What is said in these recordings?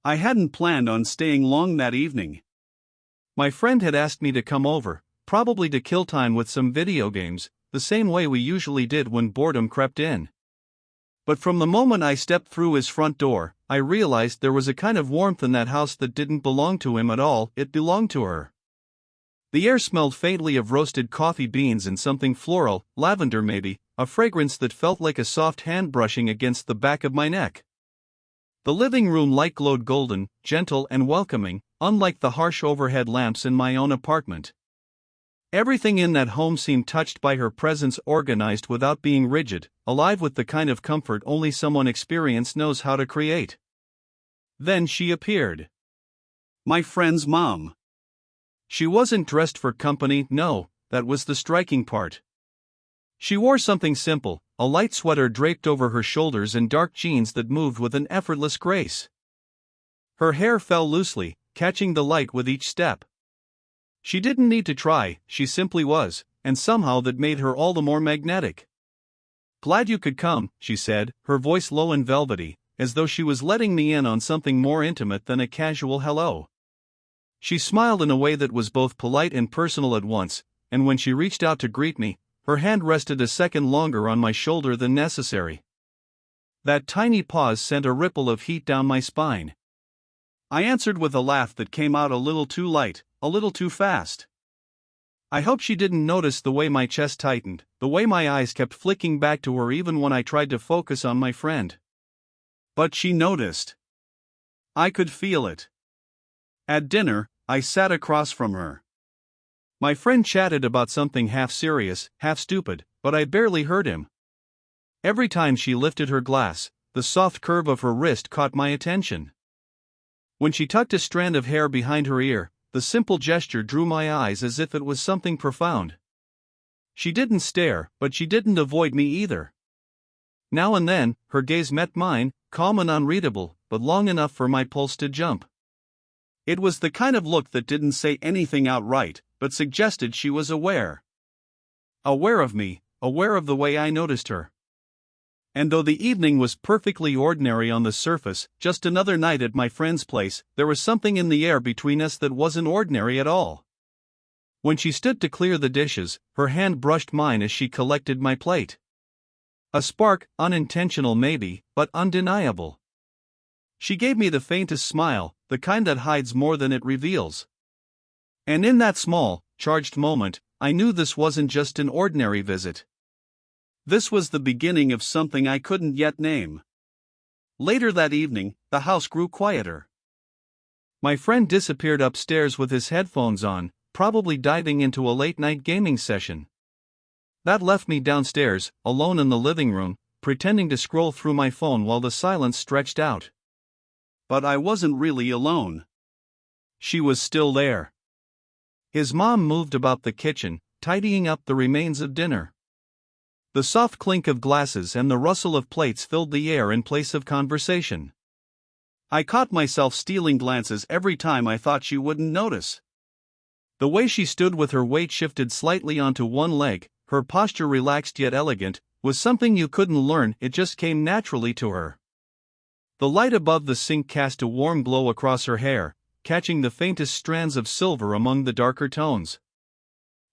I hadn't planned on staying long that evening. My friend had asked me to come over, probably to kill time with some video games, the same way we usually did when boredom crept in. But from the moment I stepped through his front door, I realized there was a kind of warmth in that house that didn't belong to him at all, it belonged to her. The air smelled faintly of roasted coffee beans and something floral, lavender maybe, a fragrance that felt like a soft hand brushing against the back of my neck. The living room light glowed golden, gentle and welcoming, unlike the harsh overhead lamps in my own apartment. Everything in that home seemed touched by her presence, organized without being rigid, alive with the kind of comfort only someone experienced knows how to create. Then she appeared. My friend's mom. She wasn't dressed for company, no, that was the striking part. She wore something simple, a light sweater draped over her shoulders and dark jeans that moved with an effortless grace. Her hair fell loosely, catching the light with each step. She didn't need to try, she simply was, and somehow that made her all the more magnetic. "Glad you could come," she said, her voice low and velvety, as though she was letting me in on something more intimate than a casual hello. She smiled in a way that was both polite and personal at once, and when she reached out to greet me, her hand rested a second longer on my shoulder than necessary. That tiny pause sent a ripple of heat down my spine. I answered with a laugh that came out a little too light, a little too fast. I hope she didn't notice the way my chest tightened, the way my eyes kept flicking back to her even when I tried to focus on my friend. But she noticed. I could feel it. At dinner, I sat across from her. My friend chatted about something half serious, half stupid, but I barely heard him. Every time she lifted her glass, the soft curve of her wrist caught my attention. When she tucked a strand of hair behind her ear, the simple gesture drew my eyes as if it was something profound. She didn't stare, but she didn't avoid me either. Now and then, her gaze met mine, calm and unreadable, but long enough for my pulse to jump. It was the kind of look that didn't say anything outright, but suggested she was aware. Aware of me, aware of the way I noticed her. And though the evening was perfectly ordinary on the surface, just another night at my friend's place, there was something in the air between us that wasn't ordinary at all. When she stood to clear the dishes, her hand brushed mine as she collected my plate. A spark, unintentional maybe, but undeniable. She gave me the faintest smile, the kind that hides more than it reveals. And in that small, charged moment, I knew this wasn't just an ordinary visit. This was the beginning of something I couldn't yet name. Later that evening, the house grew quieter. My friend disappeared upstairs with his headphones on, probably diving into a late-night gaming session. That left me downstairs, alone in the living room, pretending to scroll through my phone while the silence stretched out. But I wasn't really alone. She was still there. His mom moved about the kitchen, tidying up the remains of dinner. The soft clink of glasses and the rustle of plates filled the air in place of conversation. I caught myself stealing glances every time I thought she wouldn't notice. The way she stood with her weight shifted slightly onto one leg, her posture relaxed yet elegant, was something you couldn't learn, it just came naturally to her. The light above the sink cast a warm glow across her hair, catching the faintest strands of silver among the darker tones.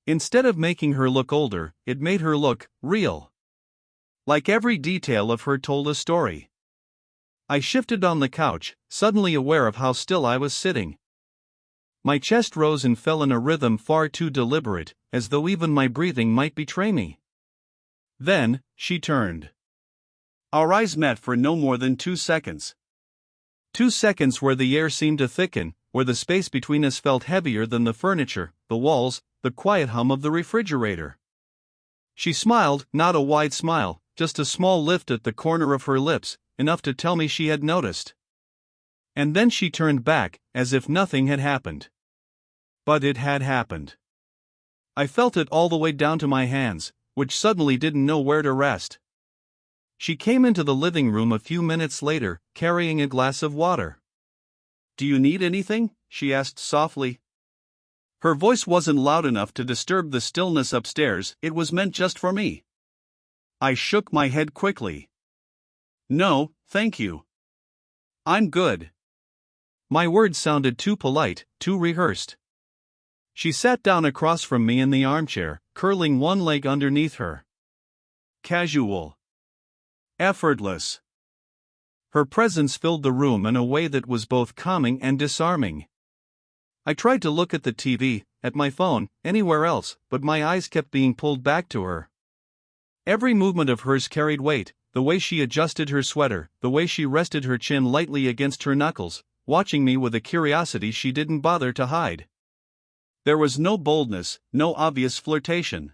Instead of making her look older, it made her look real. Like every detail of her told a story. I shifted on the couch, suddenly aware of how still I was sitting. My chest rose and fell in a rhythm far too deliberate, as though even my breathing might betray me. Then, she turned. Our eyes met for no more than 2 seconds. 2 seconds where the air seemed to thicken, where the space between us felt heavier than the furniture, the walls, the quiet hum of the refrigerator. She smiled, not a wide smile, just a small lift at the corner of her lips, enough to tell me she had noticed. And then she turned back, as if nothing had happened. But it had happened. I felt it all the way down to my hands, which suddenly didn't know where to rest. She came into the living room a few minutes later, carrying a glass of water. "Do you need anything?" she asked softly. Her voice wasn't loud enough to disturb the stillness upstairs, it was meant just for me. I shook my head quickly. "No, thank you. I'm good." My words sounded too polite, too rehearsed. She sat down across from me in the armchair, curling one leg underneath her. Casual. Effortless. Her presence filled the room in a way that was both calming and disarming. I tried to look at the TV, at my phone, anywhere else, but my eyes kept being pulled back to her. Every movement of hers carried weight, the way she adjusted her sweater, the way she rested her chin lightly against her knuckles, watching me with a curiosity she didn't bother to hide. There was no boldness, no obvious flirtation.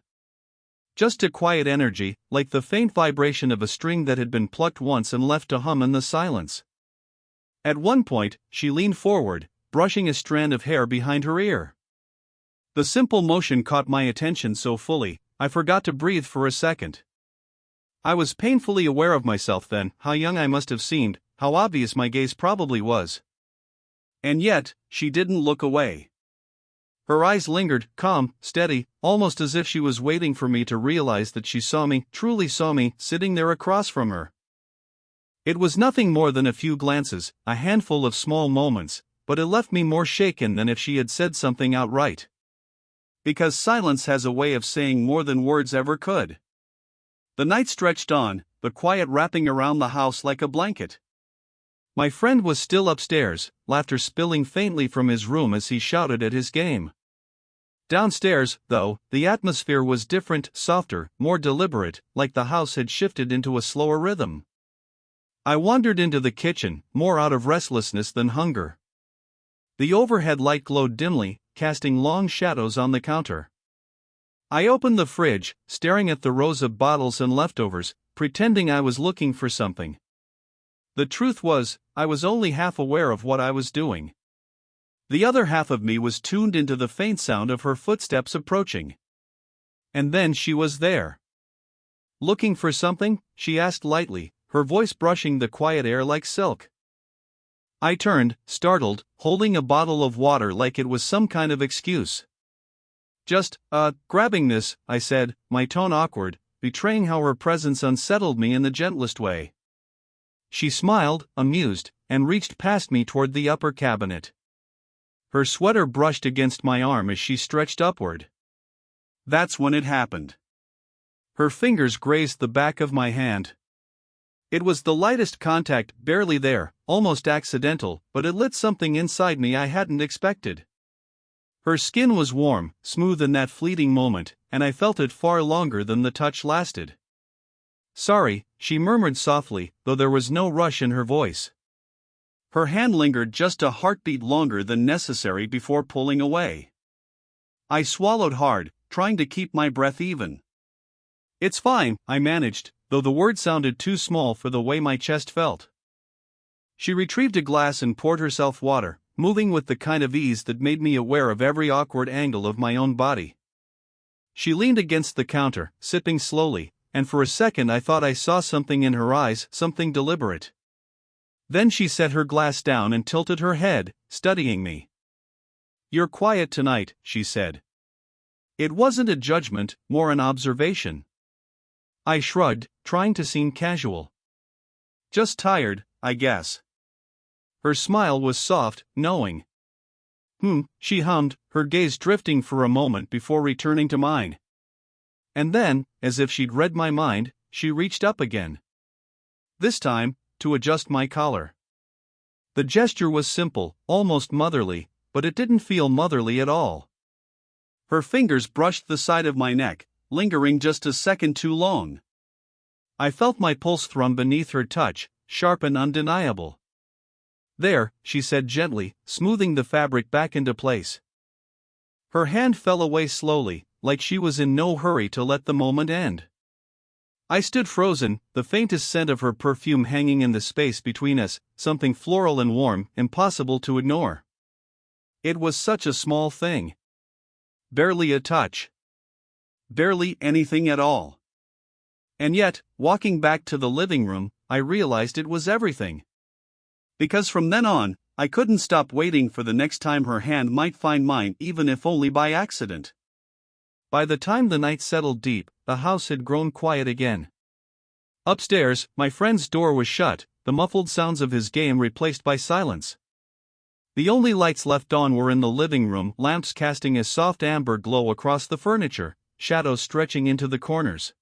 Just a quiet energy, like the faint vibration of a string that had been plucked once and left to hum in the silence. At one point, she leaned forward, brushing a strand of hair behind her ear. The simple motion caught my attention so fully, I forgot to breathe for a second. I was painfully aware of myself then, how young I must have seemed, how obvious my gaze probably was. And yet, she didn't look away. Her eyes lingered, calm, steady, almost as if she was waiting for me to realize that she saw me, truly saw me, sitting there across from her. It was nothing more than a few glances, a handful of small moments, but it left me more shaken than if she had said something outright. Because silence has a way of saying more than words ever could. The night stretched on, the quiet wrapping around the house like a blanket. My friend was still upstairs, laughter spilling faintly from his room as he shouted at his game. Downstairs, though, the atmosphere was different, softer, more deliberate, like the house had shifted into a slower rhythm. I wandered into the kitchen, more out of restlessness than hunger. The overhead light glowed dimly, casting long shadows on the counter. I opened the fridge, staring at the rows of bottles and leftovers, pretending I was looking for something. The truth was, I was only half aware of what I was doing. The other half of me was tuned into the faint sound of her footsteps approaching. And then she was there. "Looking for something?" she asked lightly, her voice brushing the quiet air like silk. I turned, startled, holding a bottle of water like it was some kind of excuse. "Just, grabbing this," I said, my tone awkward, betraying how her presence unsettled me in the gentlest way. She smiled, amused, and reached past me toward the upper cabinet. Her sweater brushed against my arm as she stretched upward. That's when it happened. Her fingers grazed the back of my hand. It was the lightest contact, barely there, almost accidental, but it lit something inside me I hadn't expected. Her skin was warm, smooth in that fleeting moment, and I felt it far longer than the touch lasted. "Sorry," she murmured softly, though there was no rush in her voice. Her hand lingered just a heartbeat longer than necessary before pulling away. I swallowed hard, trying to keep my breath even. "It's fine," I managed, though the word sounded too small for the way my chest felt. She retrieved a glass and poured herself water, moving with the kind of ease that made me aware of every awkward angle of my own body. She leaned against the counter, sipping slowly, and for a second I thought I saw something in her eyes, something deliberate. Then she set her glass down and tilted her head, studying me. "You're quiet tonight," she said. It wasn't a judgment, more an observation. I shrugged, trying to seem casual. "Just tired, I guess." Her smile was soft, knowing. She hummed, her gaze drifting for a moment before returning to mine. And then, as if she'd read my mind, she reached up again. This time, to adjust my collar. The gesture was simple, almost motherly, but it didn't feel motherly at all. Her fingers brushed the side of my neck, lingering just a second too long. I felt my pulse thrum beneath her touch, sharp and undeniable. "There," she said gently, smoothing the fabric back into place. Her hand fell away slowly, like she was in no hurry to let the moment end. I stood frozen, the faintest scent of her perfume hanging in the space between us, something floral and warm, impossible to ignore. It was such a small thing. Barely a touch. Barely anything at all. And yet, walking back to the living room, I realized it was everything. Because from then on, I couldn't stop waiting for the next time her hand might find mine, even if only by accident. By the time the night settled deep, the house had grown quiet again. Upstairs, my friend's door was shut, the muffled sounds of his game replaced by silence. The only lights left on were in the living room, lamps casting a soft amber glow across the furniture, shadows stretching into the corners.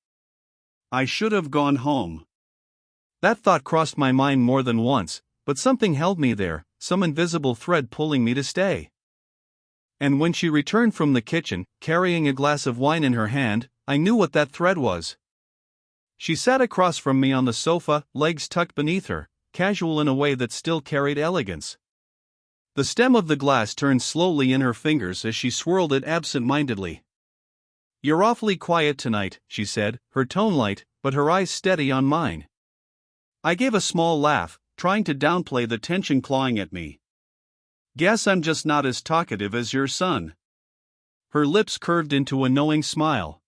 I should have gone home. That thought crossed my mind more than once, but something held me there, some invisible thread pulling me to stay. And when she returned from the kitchen, carrying a glass of wine in her hand, I knew what that thread was. She sat across from me on the sofa, legs tucked beneath her, casual in a way that still carried elegance. The stem of the glass turned slowly in her fingers as she swirled it absent-mindedly. "You're awfully quiet tonight," she said, her tone light, but her eyes steady on mine. I gave a small laugh, trying to downplay the tension clawing at me. "Guess I'm just not as talkative as your son." Her lips curved into a knowing smile.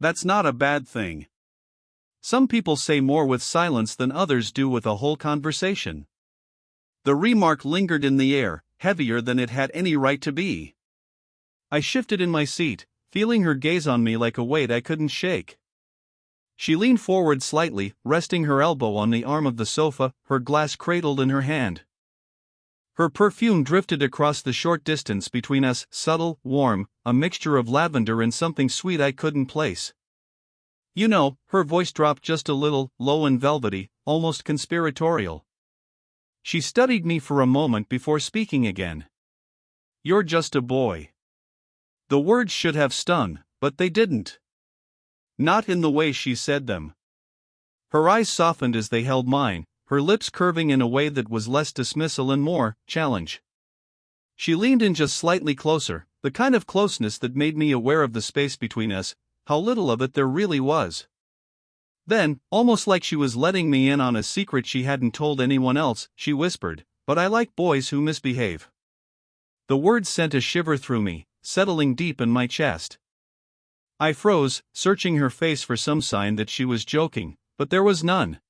"That's not a bad thing. Some people say more with silence than others do with a whole conversation." The remark lingered in the air, heavier than it had any right to be. I shifted in my seat, feeling her gaze on me like a weight I couldn't shake. She leaned forward slightly, resting her elbow on the arm of the sofa, her glass cradled in her hand. Her perfume drifted across the short distance between us, subtle, warm, a mixture of lavender and something sweet I couldn't place. "You know," her voice dropped just a little, low and velvety, almost conspiratorial. She studied me for a moment before speaking again. "You're just a boy." The words should have stung, but they didn't. Not in the way she said them. Her eyes softened as they held mine, her lips curving in a way that was less dismissal and more challenge. She leaned in just slightly closer, the kind of closeness that made me aware of the space between us, how little of it there really was. Then, almost like she was letting me in on a secret she hadn't told anyone else, she whispered, "But I like boys who misbehave." The words sent a shiver through me, settling deep in my chest. I froze, searching her face for some sign that she was joking, but there was none.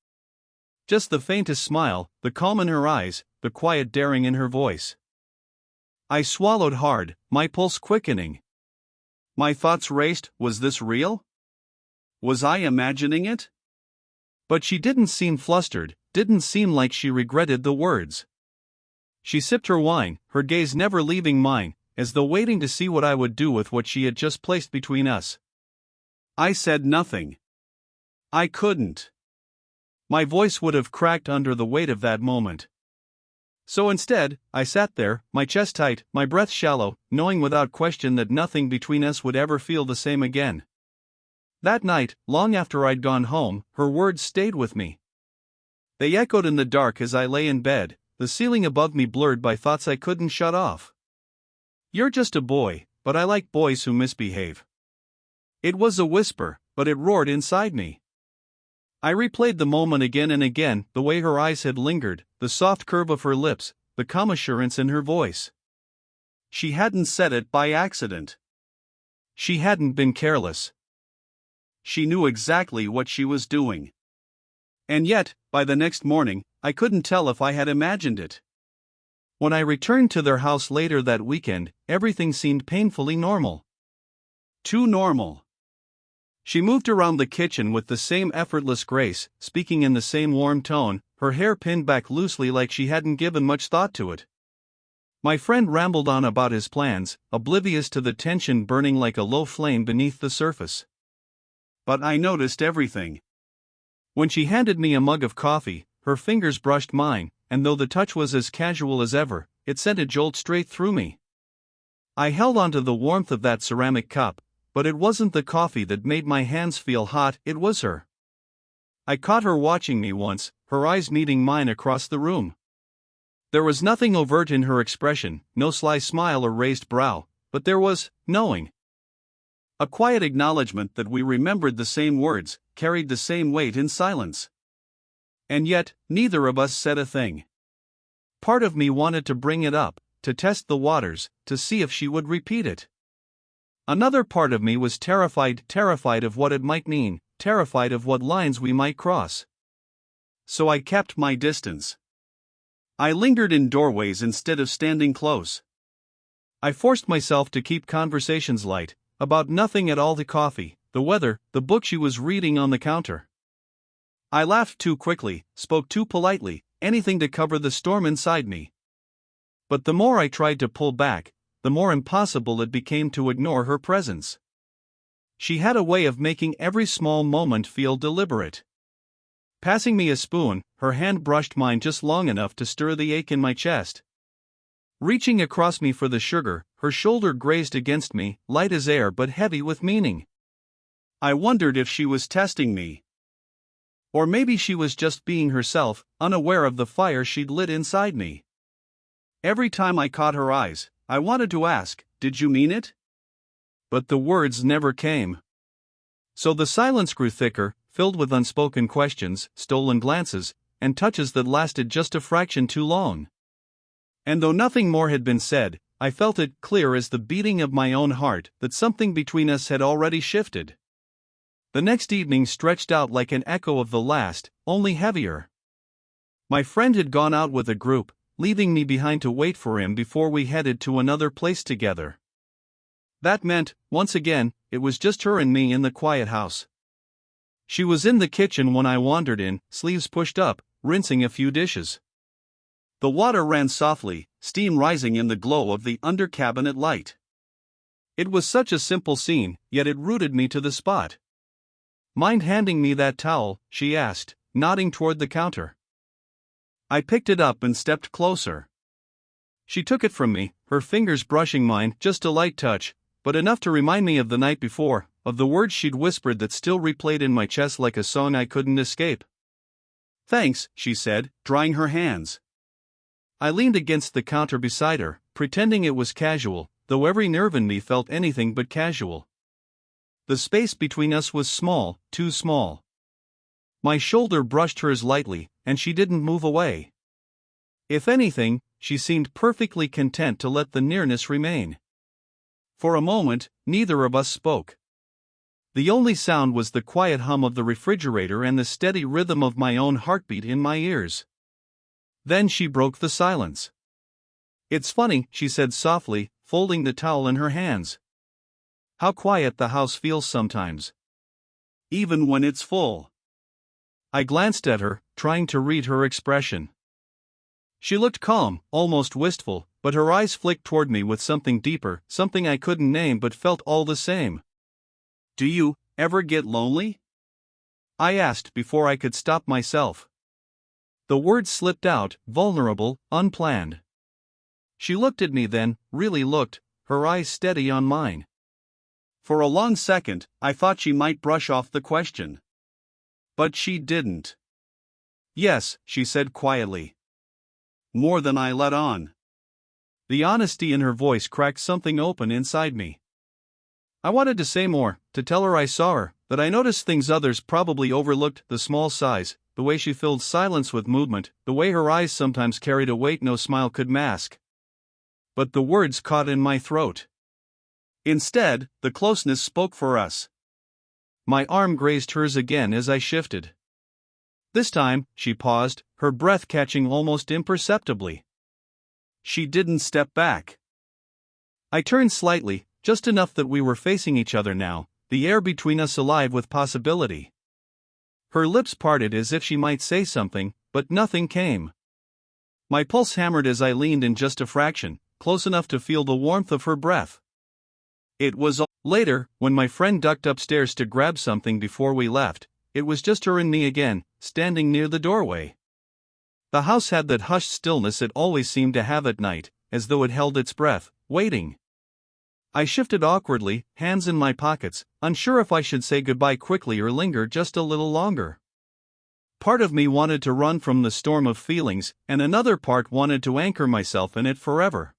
Just the faintest smile, the calm in her eyes, the quiet daring in her voice. I swallowed hard, my pulse quickening. My thoughts raced, was this real? Was I imagining it? But she didn't seem flustered, didn't seem like she regretted the words. She sipped her wine, her gaze never leaving mine, as though waiting to see what I would do with what she had just placed between us. I said nothing. I couldn't. My voice would have cracked under the weight of that moment. So instead, I sat there, my chest tight, my breath shallow, knowing without question that nothing between us would ever feel the same again. That night, long after I'd gone home, her words stayed with me. They echoed in the dark as I lay in bed, the ceiling above me blurred by thoughts I couldn't shut off. "You're just a boy, but I like boys who misbehave." It was a whisper, but it roared inside me. I replayed the moment again and again, the way her eyes had lingered, the soft curve of her lips, the calm assurance in her voice. She hadn't said it by accident. She hadn't been careless. She knew exactly what she was doing. And yet, by the next morning, I couldn't tell if I had imagined it. When I returned to their house later that weekend, everything seemed painfully normal. Too normal. She moved around the kitchen with the same effortless grace, speaking in the same warm tone, her hair pinned back loosely like she hadn't given much thought to it. My friend rambled on about his plans, oblivious to the tension burning like a low flame beneath the surface. But I noticed everything. When she handed me a mug of coffee, her fingers brushed mine, and though the touch was as casual as ever, it sent a jolt straight through me. I held onto the warmth of that ceramic cup, but it wasn't the coffee that made my hands feel hot, it was her. I caught her watching me once, her eyes meeting mine across the room. There was nothing overt in her expression, no sly smile or raised brow, but there was knowing. A quiet acknowledgement that we remembered the same words, carried the same weight in silence. And yet, neither of us said a thing. Part of me wanted to bring it up, to test the waters, to see if she would repeat it. Another part of me was terrified of what it might mean, terrified of what lines we might cross. So I kept my distance. I lingered in doorways instead of standing close. I forced myself to keep conversations light, about nothing at all: the coffee, the weather, the book she was reading on the counter. I laughed too quickly, spoke too politely, anything to cover the storm inside me. But the more I tried to pull back, the more impossible it became to ignore her presence. She had a way of making every small moment feel deliberate. Passing me a spoon, her hand brushed mine just long enough to stir the ache in my chest. Reaching across me for the sugar, her shoulder grazed against me, light as air but heavy with meaning. I wondered if she was testing me. Or maybe she was just being herself, unaware of the fire she'd lit inside me. Every time I caught her eyes, I wanted to ask, "Did you mean it?" But the words never came. So the silence grew thicker, filled with unspoken questions, stolen glances, and touches that lasted just a fraction too long. And though nothing more had been said, I felt it clear as the beating of my own heart that something between us had already shifted. The next evening stretched out like an echo of the last, only heavier. My friend had gone out with a group, leaving me behind to wait for him before we headed to another place together. That meant, once again, it was just her and me in the quiet house. She was in the kitchen when I wandered in, sleeves pushed up, rinsing a few dishes. The water ran softly, steam rising in the glow of the under-cabinet light. It was such a simple scene, yet it rooted me to the spot. "Mind handing me that towel?" she asked, nodding toward the counter. I picked it up and stepped closer. She took it from me, her fingers brushing mine, just a light touch, but enough to remind me of the night before, of the words she'd whispered that still replayed in my chest like a song I couldn't escape. "Thanks," she said, drying her hands. I leaned against the counter beside her, pretending it was casual, though every nerve in me felt anything but casual. The space between us was small, too small. My shoulder brushed hers lightly, and she didn't move away. If anything, she seemed perfectly content to let the nearness remain. For a moment, neither of us spoke. The only sound was the quiet hum of the refrigerator and the steady rhythm of my own heartbeat in my ears. Then she broke the silence. "It's funny," she said softly, folding the towel in her hands. "How quiet the house feels sometimes. Even when it's full." I glanced at her, trying to read her expression. She looked calm, almost wistful, but her eyes flicked toward me with something deeper, something I couldn't name but felt all the same. "Do you ever get lonely?" I asked before I could stop myself. The words slipped out, vulnerable, unplanned. She looked at me then, really looked, her eyes steady on mine. For a long second, I thought she might brush off the question. But she didn't. "Yes," she said quietly. "More than I let on." The honesty in her voice cracked something open inside me. I wanted to say more, to tell her I saw her, that I noticed things others probably overlooked, the small size, the way she filled silence with movement, the way her eyes sometimes carried a weight no smile could mask. But the words caught in my throat. Instead, the closeness spoke for us. My arm grazed hers again as I shifted. This time, she paused, her breath catching almost imperceptibly. She didn't step back. I turned slightly, just enough that we were facing each other now, the air between us alive with possibility. Her lips parted as if she might say something, but nothing came. My pulse hammered as I leaned in just a fraction, close enough to feel the warmth of her breath. It was later, when my friend ducked upstairs to grab something before we left, it was just her and me again, standing near the doorway. The house had that hushed stillness it always seemed to have at night, as though it held its breath, waiting. I shifted awkwardly, hands in my pockets, unsure if I should say goodbye quickly or linger just a little longer. Part of me wanted to run from the storm of feelings, and another part wanted to anchor myself in it forever.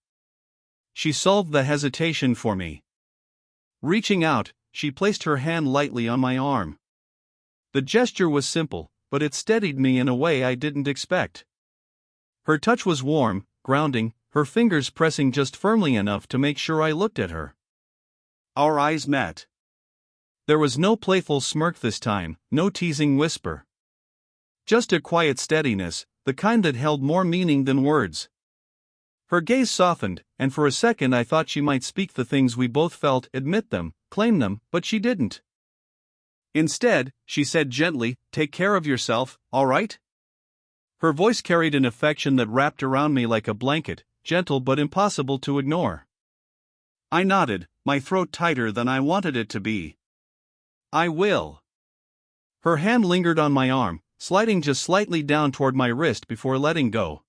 She solved the hesitation for me. Reaching out, she placed her hand lightly on my arm. The gesture was simple, but it steadied me in a way I didn't expect. Her touch was warm, grounding, her fingers pressing just firmly enough to make sure I looked at her. Our eyes met. There was no playful smirk this time, no teasing whisper. Just a quiet steadiness, the kind that held more meaning than words. Her gaze softened, and for a second I thought she might speak the things we both felt, admit them, claim them, but she didn't. Instead, she said gently, "Take care of yourself, all right?" Her voice carried an affection that wrapped around me like a blanket, gentle but impossible to ignore. I nodded, my throat tighter than I wanted it to be. I will. Her hand lingered on my arm, sliding just slightly down toward my wrist before letting go.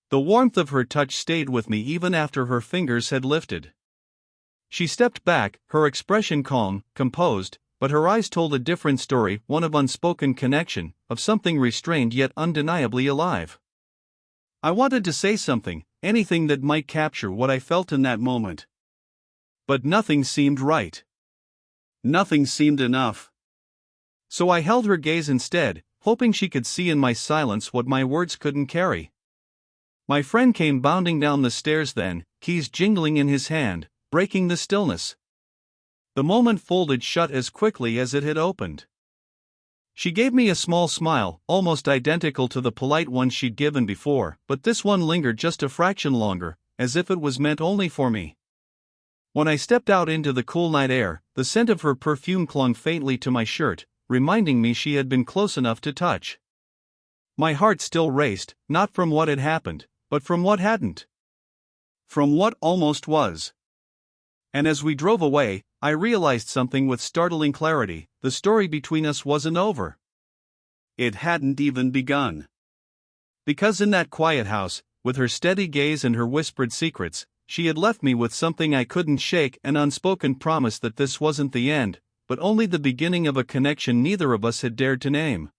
The warmth of her touch stayed with me even after her fingers had lifted. She stepped back, her expression calm, composed, but her eyes told a different story, one of unspoken connection, of something restrained yet undeniably alive. I wanted to say something, anything that might capture what I felt in that moment. But nothing seemed right. Nothing seemed enough. So I held her gaze instead, hoping she could see in my silence what my words couldn't carry. My friend came bounding down the stairs then, keys jingling in his hand, breaking the stillness. The moment folded shut as quickly as it had opened. She gave me a small smile, almost identical to the polite one she'd given before, but this one lingered just a fraction longer, as if it was meant only for me. When I stepped out into the cool night air, the scent of her perfume clung faintly to my shirt, reminding me she had been close enough to touch. My heart still raced, not from what had happened, but from what hadn't. From what almost was. And as we drove away, I realized something with startling clarity: the story between us wasn't over. It hadn't even begun. Because in that quiet house, with her steady gaze and her whispered secrets, she had left me with something I couldn't shake, an unspoken promise that this wasn't the end, but only the beginning of a connection neither of us had dared to name.